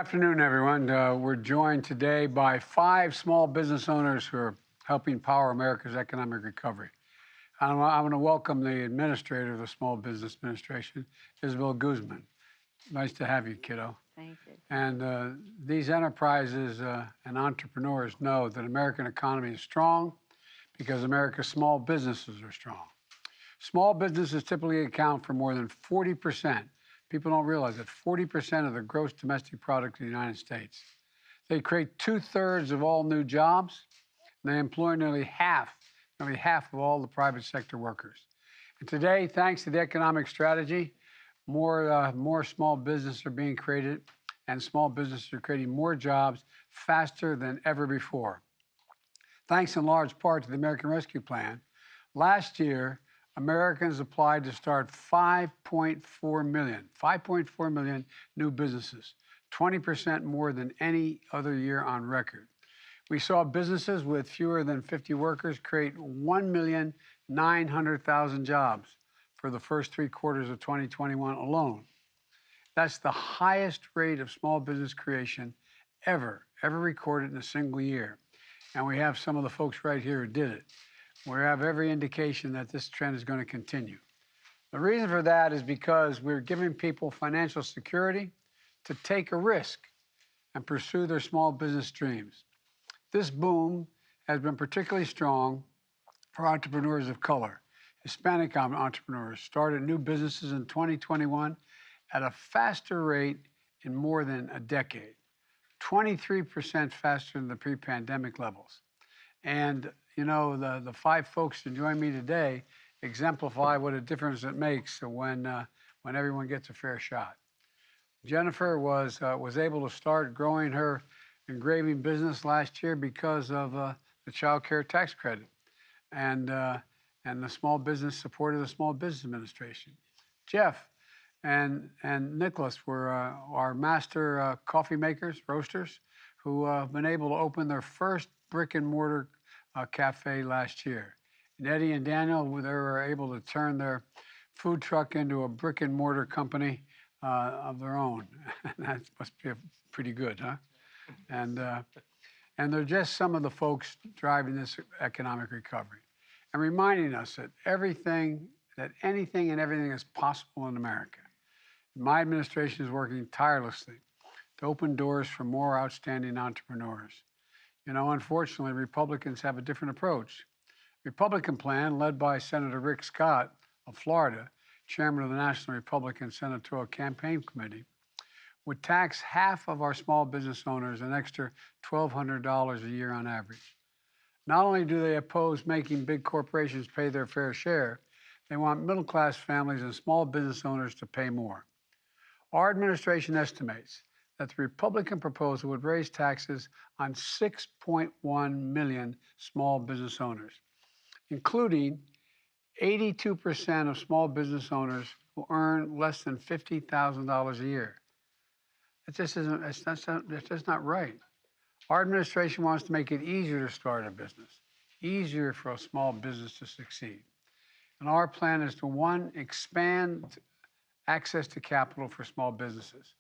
Afternoon, everyone. We're joined today by 5 small business owners who are helping power America's economic recovery. I want to welcome the administrator of the Small Business Administration, Isabel Guzman. Nice to have you, kiddo. Thank you. And these enterprises and entrepreneurs know that American economy is strong because America's small businesses are strong. Small businesses typically account for more than 40%. People don't realize that 40% of the gross domestic product of the United States. They create 2/3 of all new jobs, and they employ nearly half of all the private sector workers. And today, thanks to the economic strategy, more small businesses are being created, and small businesses are creating more jobs faster than ever before. Thanks in large part to the American Rescue Plan, last year, Americans applied to start 5.4 million new businesses, 20% more than any other year on record. We saw businesses with fewer than 50 workers create 1,900,000 jobs for the first 3 quarters of 2021 alone. That's the highest rate of small business creation ever recorded in a single year. And we have some of the folks right here who did it. We have every indication that this trend is going to continue. The reason for that is because we're giving people financial security to take a risk and pursue their small business dreams. This boom has been particularly strong for entrepreneurs of color. Hispanic entrepreneurs started new businesses in 2021 at a faster rate in more than a decade, 23% faster than the pre-pandemic levels. And you know, the 5 folks that join me today exemplify what a difference it makes when everyone gets a fair shot. Jennifer was able to start growing her engraving business last year because of the Child Care Tax Credit and the small business support of the Small Business Administration. Jeff and Nicholas were our master coffee makers, roasters, who have been able to open their first brick and mortar cafe last year. And Eddie and Daniel, they were able to turn their food truck into a brick and mortar company of their own. That must be pretty good, huh? And they're just some of the folks driving this economic recovery and reminding us that anything and everything is possible in America. My administration is working tirelessly to open doors for more outstanding entrepreneurs. You know, unfortunately, Republicans have a different approach. Republican plan, led by Senator Rick Scott of Florida, chairman of the National Republican Senatorial Campaign Committee, would tax half of our small business owners an extra $1,200 a year on average. Not only do they oppose making big corporations pay their fair share, they want middle-class families and small business owners to pay more. Our administration estimates that the Republican proposal would raise taxes on 6.1 million small business owners, including 82% of small business owners who earn less than $50,000 a year. That's just not right. Our administration wants to make it easier to start a business, easier for a small business to succeed. And our plan is to, 1, expand access to capital for small businesses,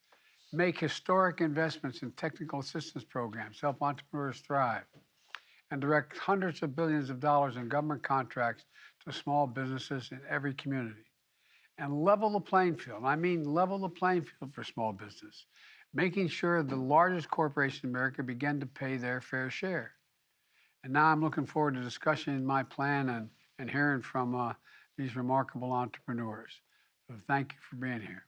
make historic investments in technical assistance programs, help entrepreneurs thrive, and direct hundreds of billions of dollars in government contracts to small businesses in every community. And level the playing field. I mean level the playing field for small business, making sure the largest corporations in America begin to pay their fair share. And now I'm looking forward to discussing my plan and hearing from these remarkable entrepreneurs. So thank you for being here.